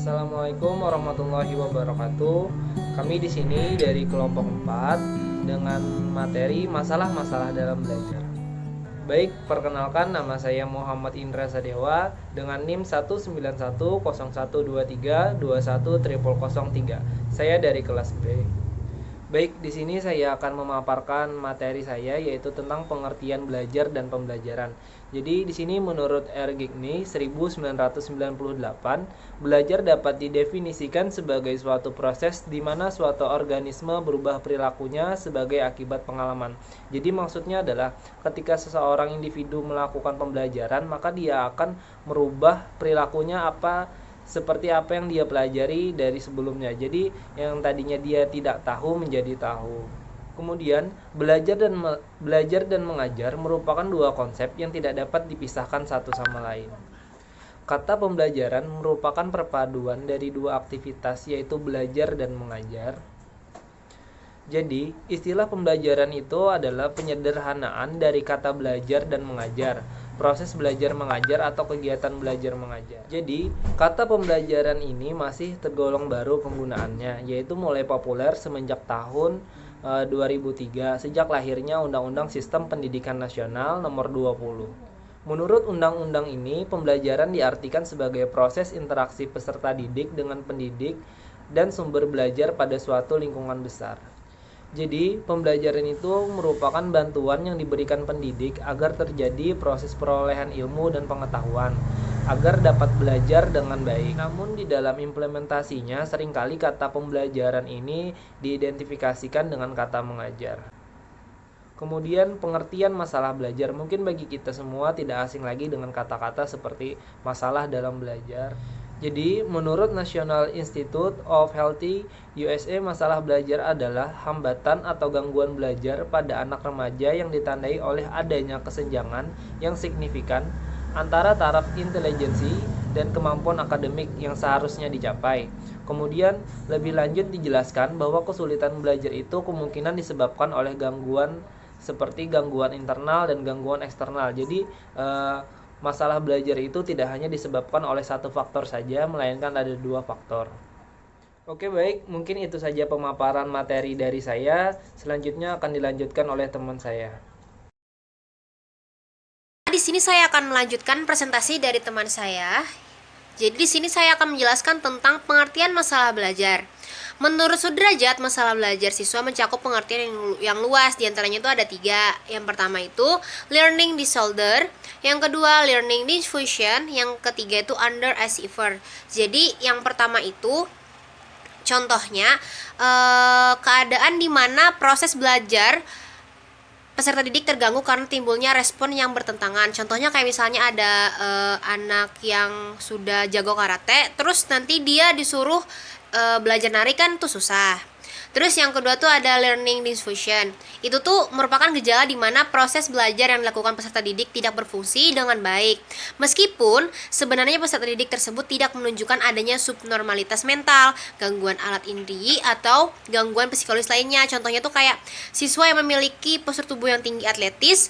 Assalamualaikum warahmatullahi wabarakatuh. Kami di sini dari kelompok 4 dengan materi masalah-masalah dalam belajar. Baik, perkenalkan nama saya Muhammad Indra Sadewa dengan NIM 1910123210003. Saya dari kelas B. Baik, di sini saya akan memaparkan materi saya yaitu tentang pengertian belajar dan pembelajaran. Jadi di sini menurut Ergigny 1998, belajar dapat didefinisikan sebagai suatu proses di mana suatu organisme berubah perilakunya sebagai akibat pengalaman. Jadi maksudnya adalah ketika seseorang individu melakukan pembelajaran, maka dia akan merubah perilakunya seperti apa yang dia pelajari dari sebelumnya. Jadi yang tadinya dia tidak tahu menjadi tahu. Kemudian belajar dan mengajar merupakan dua konsep yang tidak dapat dipisahkan satu sama lain. Kata pembelajaran merupakan perpaduan dari dua aktivitas yaitu belajar dan mengajar. Jadi, istilah pembelajaran itu adalah penyederhanaan dari kata belajar dan mengajar, proses belajar mengajar atau kegiatan belajar mengajar. Jadi, kata pembelajaran ini masih tergolong baru penggunaannya, yaitu mulai populer semenjak tahun 2003, sejak lahirnya Undang-Undang Sistem Pendidikan Nasional Nomor 20. Menurut undang-undang ini, pembelajaran diartikan sebagai proses interaksi peserta didik dengan pendidik dan sumber belajar pada suatu lingkungan besar. Jadi, pembelajaran itu merupakan bantuan yang diberikan pendidik agar terjadi proses perolehan ilmu dan pengetahuan, agar dapat belajar dengan baik. Namun, di dalam implementasinya, seringkali kata pembelajaran ini diidentifikasikan dengan kata mengajar. Kemudian, pengertian masalah belajar mungkin bagi kita semua tidak asing lagi dengan kata-kata seperti masalah dalam belajar. Jadi, menurut National Institute of Health USA, masalah belajar adalah hambatan atau gangguan belajar pada anak remaja yang ditandai oleh adanya kesenjangan yang signifikan antara taraf intelijensi dan kemampuan akademik yang seharusnya dicapai. Kemudian, lebih lanjut dijelaskan bahwa kesulitan belajar itu kemungkinan disebabkan oleh gangguan seperti gangguan internal dan gangguan eksternal. Jadi, masalah belajar itu tidak hanya disebabkan oleh satu faktor saja, melainkan ada dua faktor. Oke, baik, mungkin itu saja pemaparan materi dari saya. Selanjutnya akan dilanjutkan oleh teman saya. Di sini saya akan melanjutkan presentasi dari teman saya. Jadi di sini saya akan menjelaskan tentang pengertian masalah belajar. Menurut Sudrajat, masalah belajar siswa mencakup pengertian yang luas. Di antaranya itu ada 3. Yang pertama itu learning disorder, yang kedua learning diffusion, yang ketiga itu underachiever. Jadi yang pertama itu contohnya keadaan di mana proses belajar peserta didik terganggu karena timbulnya respon yang bertentangan. Contohnya kayak misalnya ada anak yang sudah jago karate, terus nanti dia disuruh belajar nari kan tuh susah. Terus yang kedua tuh ada learning diffusion. Itu tuh merupakan gejala di mana proses belajar yang dilakukan peserta didik tidak berfungsi dengan baik. Meskipun sebenarnya peserta didik tersebut tidak menunjukkan adanya subnormalitas mental, gangguan alat indri, atau gangguan psikologis lainnya. Contohnya tuh kayak siswa yang memiliki postur tubuh yang tinggi atletis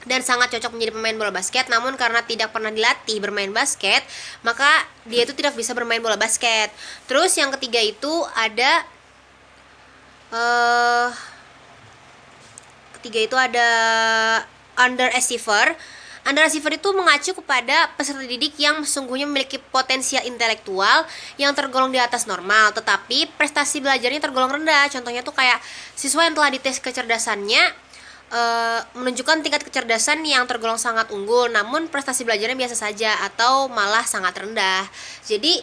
dan sangat cocok menjadi pemain bola basket, namun karena tidak pernah dilatih bermain basket, maka dia itu tidak bisa bermain bola basket. Terus yang ketiga itu ada underachiever. Underachiever itu mengacu kepada peserta didik yang sesungguhnya memiliki potensial intelektual yang tergolong di atas normal, tetapi prestasi belajarnya tergolong rendah. Contohnya tuh kayak siswa yang telah dites kecerdasannya menunjukkan tingkat kecerdasan yang tergolong sangat unggul, namun prestasi belajarnya biasa saja atau malah sangat rendah. Jadi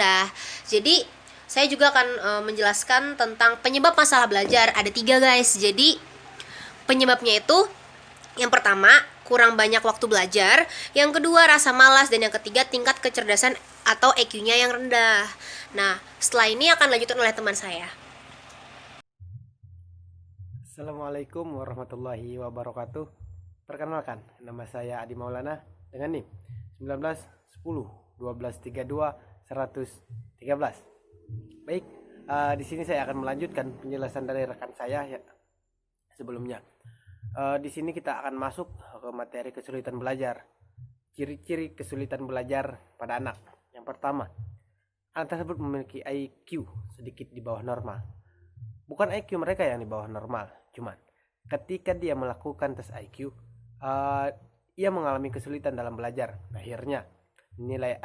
saya juga akan menjelaskan tentang penyebab masalah belajar. Ada 3 guys. Jadi penyebabnya itu yang pertama kurang banyak waktu belajar, yang kedua rasa malas, dan yang ketiga tingkat kecerdasan atau EQ-nya yang rendah. Nah, setelah ini akan dilanjutkan oleh teman saya. Assalamualaikum warahmatullahi wabarakatuh. Perkenalkan, nama saya Adi Maulana dengan NIM 19 10 12 32 113. Baik, di sini saya akan melanjutkan penjelasan dari rekan saya ya, sebelumnya. Di sini kita akan masuk ke materi kesulitan belajar. Ciri-ciri kesulitan belajar pada anak. Yang pertama, anak tersebut memiliki IQ sedikit di bawah normal. Bukan IQ mereka yang di bawah normal, cuman ketika dia melakukan tes IQ, ia mengalami kesulitan dalam belajar. Akhirnya nilai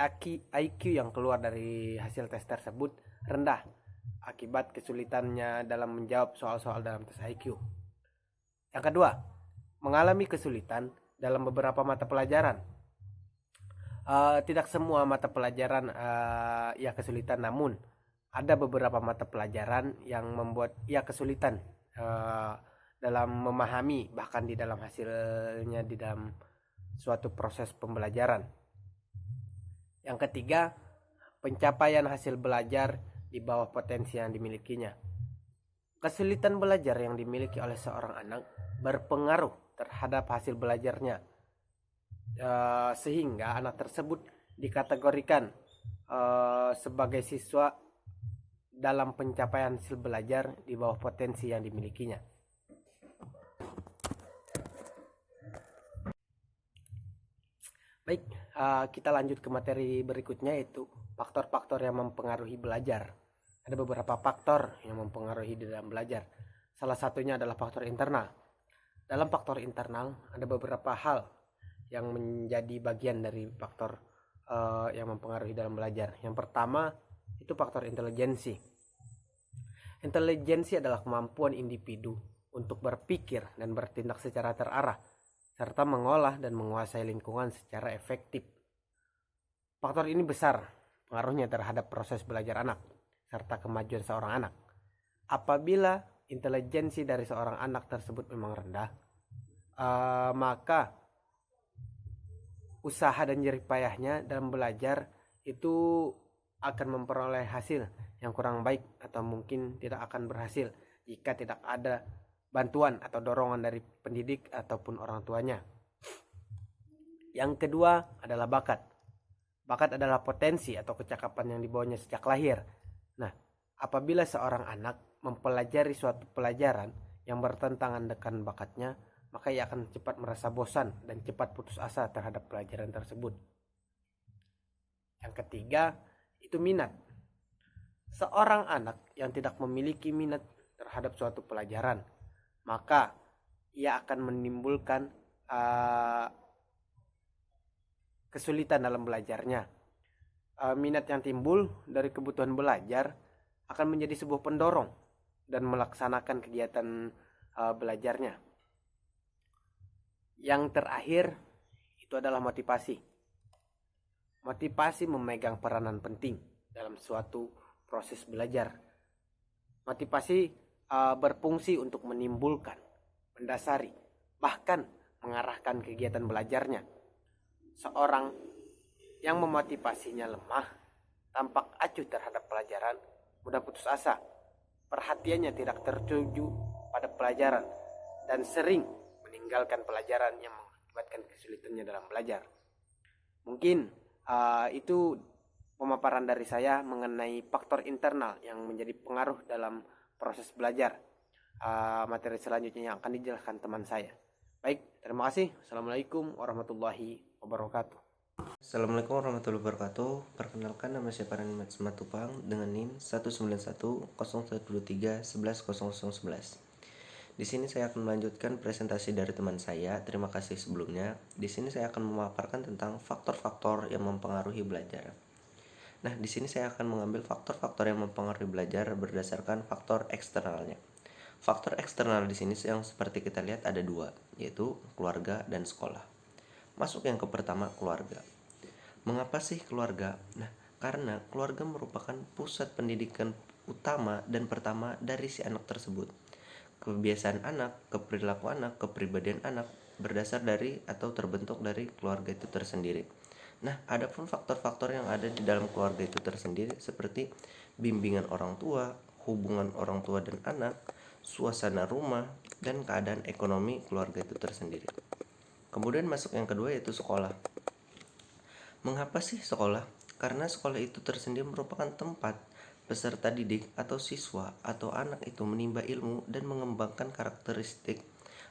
IQ yang keluar dari hasil tes tersebut rendah akibat kesulitannya dalam menjawab soal-soal dalam tes IQ. Yang kedua, mengalami kesulitan dalam beberapa mata pelajaran. Tidak semua mata pelajaran ia kesulitan, namun ada beberapa mata pelajaran yang membuat ia kesulitan dalam memahami, bahkan di dalam hasilnya di dalam suatu proses pembelajaran. Yang ketiga, pencapaian hasil belajar di bawah potensi yang dimilikinya. Kesulitan belajar yang dimiliki oleh seorang anak berpengaruh terhadap hasil belajarnya, sehingga anak tersebut dikategorikan sebagai siswa dalam pencapaian hasil belajar di bawah potensi yang dimilikinya. Baik, kita lanjut ke materi berikutnya, yaitu faktor-faktor yang mempengaruhi belajar. Ada beberapa faktor yang mempengaruhi di dalam belajar. Salah satunya adalah faktor internal. Dalam faktor internal ada beberapa hal yang menjadi bagian dari faktor yang mempengaruhi dalam belajar. Yang pertama itu faktor intelijensi. Intelijensi adalah kemampuan individu untuk berpikir dan bertindak secara terarah, serta mengolah dan menguasai lingkungan secara efektif. Faktor ini besar pengaruhnya terhadap proses belajar anak, serta kemajuan seorang anak. Apabila intelijensi dari seorang anak tersebut memang rendah, maka usaha dan jerih payahnya dalam belajar itu akan memperoleh hasil yang kurang baik, atau mungkin tidak akan berhasil jika tidak ada bantuan atau dorongan dari pendidik ataupun orang tuanya. Yang kedua adalah bakat. Bakat adalah potensi atau kecakapan yang dibawanya sejak lahir. Nah, apabila seorang anak mempelajari suatu pelajaran yang bertentangan dengan bakatnya, maka ia akan cepat merasa bosan dan cepat putus asa terhadap pelajaran tersebut. Yang ketiga, itu minat. Seorang anak yang tidak memiliki minat terhadap suatu pelajaran, maka ia akan menimbulkan kesulitan dalam belajarnya. Minat yang timbul dari kebutuhan belajar akan menjadi sebuah pendorong dan melaksanakan kegiatan belajarnya. Yang terakhir itu adalah motivasi. Motivasi memegang peranan penting dalam suatu proses belajar. Motivasi berfungsi untuk menimbulkan, mendasari, bahkan mengarahkan kegiatan belajarnya. Seorang yang memotivasinya lemah, tampak acuh terhadap pelajaran, mudah putus asa, perhatiannya tidak tertuju pada pelajaran, dan sering meninggalkan pelajaran yang mengakibatkan kesulitannya dalam belajar. Mungkin itu pemaparan dari saya mengenai faktor internal yang menjadi pengaruh dalam proses belajar. Materi selanjutnya yang akan dijelaskan teman saya. Baik, terima kasih. Assalamualaikum warahmatullahi wabarakatuh. Assalamualaikum warahmatullahi wabarakatuh. Perkenalkan, nama saya Farhan Matupang dengan NIM 1910123110011. Di sini saya akan melanjutkan presentasi dari teman saya. Terima kasih sebelumnya. Di sini saya akan memaparkan tentang faktor-faktor yang mempengaruhi belajar. Nah, di sini saya akan mengambil faktor-faktor yang mempengaruhi belajar berdasarkan faktor eksternalnya. Faktor eksternal di sini yang seperti kita lihat ada dua, yaitu keluarga dan sekolah. Masuk yang ke pertama, keluarga. Mengapa sih keluarga? Nah, karena keluarga merupakan pusat pendidikan utama dan pertama dari si anak tersebut. Kebiasaan anak, keperilaku anak, kepribadian anak berdasar dari atau terbentuk dari keluarga itu tersendiri. Nah, ada pun faktor-faktor yang ada di dalam keluarga itu tersendiri seperti bimbingan orang tua, hubungan orang tua dan anak, suasana rumah, dan keadaan ekonomi keluarga itu tersendiri. Kemudian masuk yang kedua, yaitu sekolah. Mengapa sih sekolah? Karena sekolah itu tersendiri merupakan tempat peserta didik atau siswa atau anak itu menimba ilmu dan mengembangkan karakteristik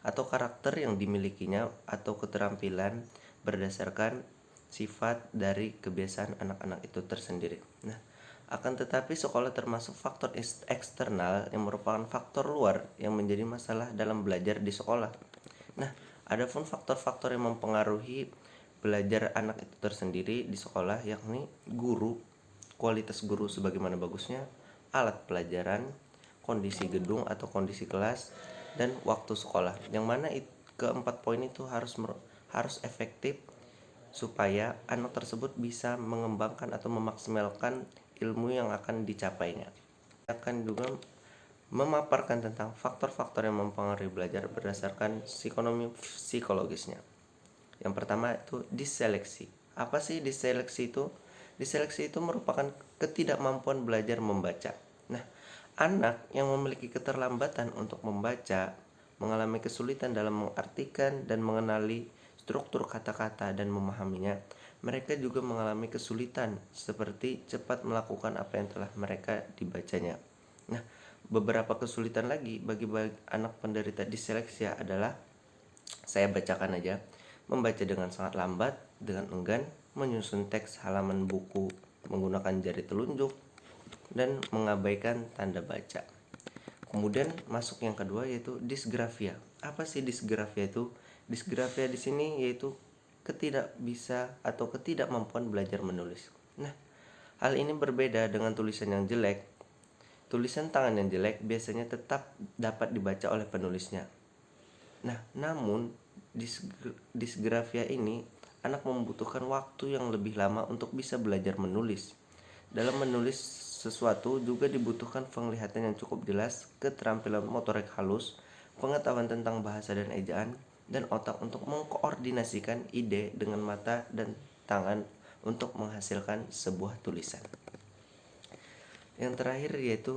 atau karakter yang dimilikinya atau keterampilan berdasarkan sifat dari kebiasaan anak-anak itu tersendiri. Nah, Akan tetapi sekolah termasuk faktor eksternal yang merupakan faktor luar yang menjadi masalah dalam belajar di sekolah. Nah, adapun faktor-faktor yang mempengaruhi belajar anak itu tersendiri di sekolah yakni guru, kualitas guru sebagaimana bagusnya, alat pelajaran, kondisi gedung atau kondisi kelas, dan waktu sekolah. Yang mana keempat poin itu harus efektif supaya anak tersebut bisa mengembangkan atau memaksimalkan ilmu yang akan dicapainya. Akan juga memaparkan tentang faktor-faktor yang mempengaruhi belajar berdasarkan psikologisnya. Yang pertama itu diseleksi. Apa sih diseleksi itu? Diseleksi itu merupakan ketidakmampuan belajar membaca. Nah, anak yang memiliki keterlambatan untuk membaca mengalami kesulitan dalam mengartikan dan mengenali struktur kata-kata dan memahaminya. Mereka juga mengalami kesulitan seperti cepat melakukan apa yang telah mereka dibacanya. Nah, beberapa kesulitan lagi bagi anak penderita diseleksia adalah, saya bacakan aja, membaca dengan sangat lambat, dengan enggan, menyusun teks halaman buku menggunakan jari telunjuk, dan mengabaikan tanda baca. Kemudian masuk yang kedua yaitu disgrafia. Apa sih disgrafia itu? Disgrafia di sini yaitu ketidakmampuan belajar menulis. Nah, hal ini berbeda dengan tulisan yang jelek. Tulisan tangan yang jelek biasanya tetap dapat dibaca oleh penulisnya. Nah, namun disgrafia ini anak membutuhkan waktu yang lebih lama untuk bisa belajar menulis. Dalam menulis sesuatu juga dibutuhkan penglihatan yang cukup jelas, keterampilan motorik halus, pengetahuan tentang bahasa dan ejaan, dan otak untuk mengkoordinasikan ide dengan mata dan tangan untuk menghasilkan sebuah tulisan. Yang terakhir yaitu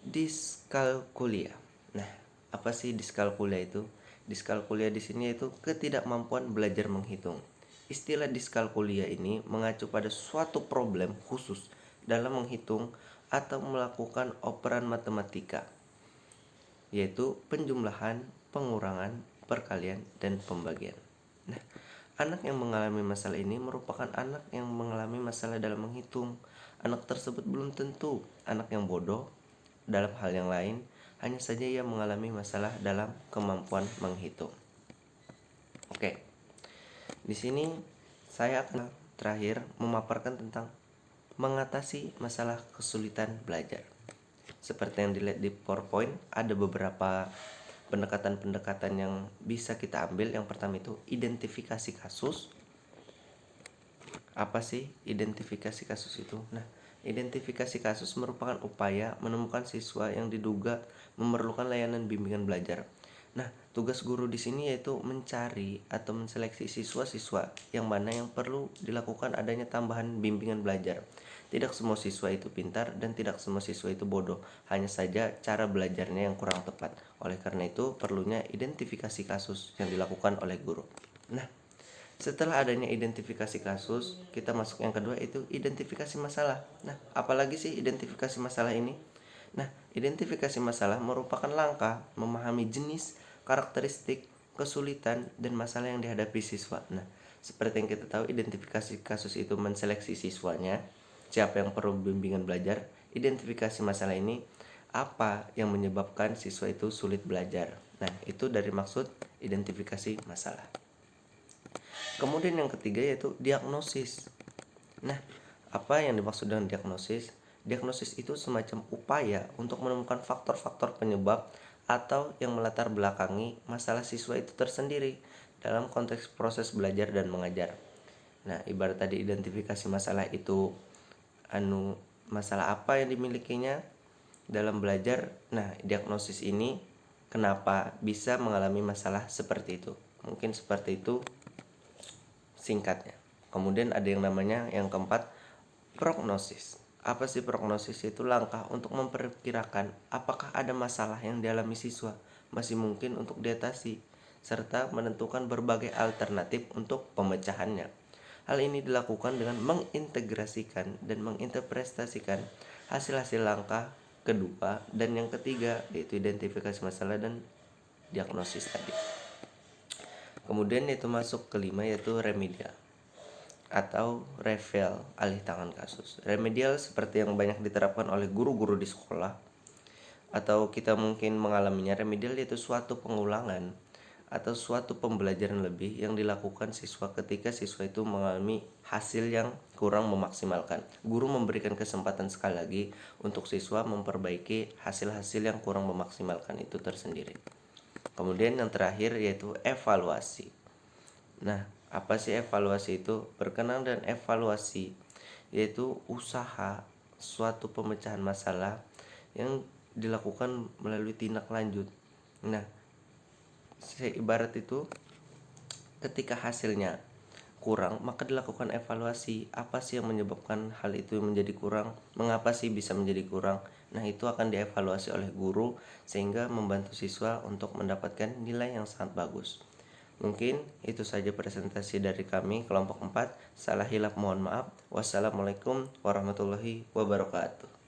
diskalkulia. Nah, apa sih diskalkulia itu? Diskalkulia di sini yaitu ketidakmampuan belajar menghitung. Istilah diskalkulia ini mengacu pada suatu problem khusus dalam menghitung atau melakukan operan matematika, yaitu penjumlahan, pengurangan, perkalian, dan pembagian. Nah, anak yang mengalami masalah ini merupakan anak yang mengalami masalah dalam menghitung. Anak tersebut belum tentu anak yang bodoh dalam hal yang lain, hanya saja ia mengalami masalah dalam kemampuan menghitung. Oke. Di sini saya akan terakhir memaparkan tentang mengatasi masalah kesulitan belajar. Seperti yang dilihat di PowerPoint, ada beberapa pendekatan-pendekatan yang bisa kita ambil. Yang pertama itu identifikasi kasus. Apa sih identifikasi kasus itu? Nah, identifikasi kasus merupakan upaya menemukan siswa yang diduga memerlukan layanan bimbingan belajar. Nah, tugas guru di sini yaitu mencari atau menseleksi siswa-siswa yang mana yang perlu dilakukan adanya tambahan bimbingan belajar. Tidak semua siswa itu pintar dan tidak semua siswa itu bodoh, hanya saja cara belajarnya yang kurang tepat. Oleh karena itu, perlunya identifikasi kasus yang dilakukan oleh guru. Nah, setelah adanya identifikasi kasus, kita masuk yang kedua itu identifikasi masalah. Nah, apalagi sih identifikasi masalah ini? Nah, identifikasi masalah merupakan langkah memahami jenis, karakteristik, kesulitan, dan masalah yang dihadapi siswa. Nah, seperti yang kita tahu, identifikasi kasus itu menseleksi siswanya, siapa yang perlu bimbingan belajar. Identifikasi masalah ini, apa yang menyebabkan siswa itu sulit belajar. Nah, itu dari maksud identifikasi masalah. Kemudian yang ketiga yaitu diagnosis. Nah, apa yang dimaksud dengan diagnosis? Diagnosis itu semacam upaya untuk menemukan faktor-faktor penyebab atau yang melatar belakangi masalah siswa itu tersendiri dalam konteks proses belajar dan mengajar. Nah, ibarat tadi identifikasi masalah itu masalah apa yang dimilikinya dalam belajar. Nah, diagnosis ini kenapa bisa mengalami masalah seperti itu? Mungkin seperti itu singkatnya. Kemudian ada yang namanya yang keempat, prognosis. Apa sih prognosis? Itu langkah untuk memperkirakan apakah ada masalah yang dialami siswa masih mungkin untuk diatasi, serta menentukan berbagai alternatif untuk pemecahannya. Hal ini dilakukan dengan mengintegrasikan dan menginterpretasikan hasil-hasil langkah kedua dan yang ketiga, yaitu identifikasi masalah dan diagnosis tadi. Kemudian itu masuk kelima yaitu remedial. atau revel, alih tangan kasus. Remedial seperti yang banyak diterapkan oleh guru-guru di sekolah, atau kita mungkin mengalaminya. Remedial yaitu suatu pengulangan atau suatu pembelajaran lebih yang dilakukan siswa ketika siswa itu mengalami hasil yang kurang memaksimalkan. Guru memberikan kesempatan sekali lagi untuk siswa memperbaiki hasil-hasil yang kurang memaksimalkan itu tersendiri. Kemudian yang terakhir yaitu evaluasi. Nah, apa sih evaluasi itu? Berkenaan dengan evaluasi yaitu usaha suatu pemecahan masalah yang dilakukan melalui tindak lanjut. Nah, ibarat itu ketika hasilnya kurang, maka dilakukan evaluasi. Apa sih yang menyebabkan hal itu menjadi kurang? Mengapa sih bisa menjadi kurang? Nah, itu akan dievaluasi oleh guru sehingga membantu siswa untuk mendapatkan nilai yang sangat bagus. Mungkin itu saja presentasi dari kami kelompok 4. Salah hilap mohon maaf. Wassalamualaikum warahmatullahi wabarakatuh.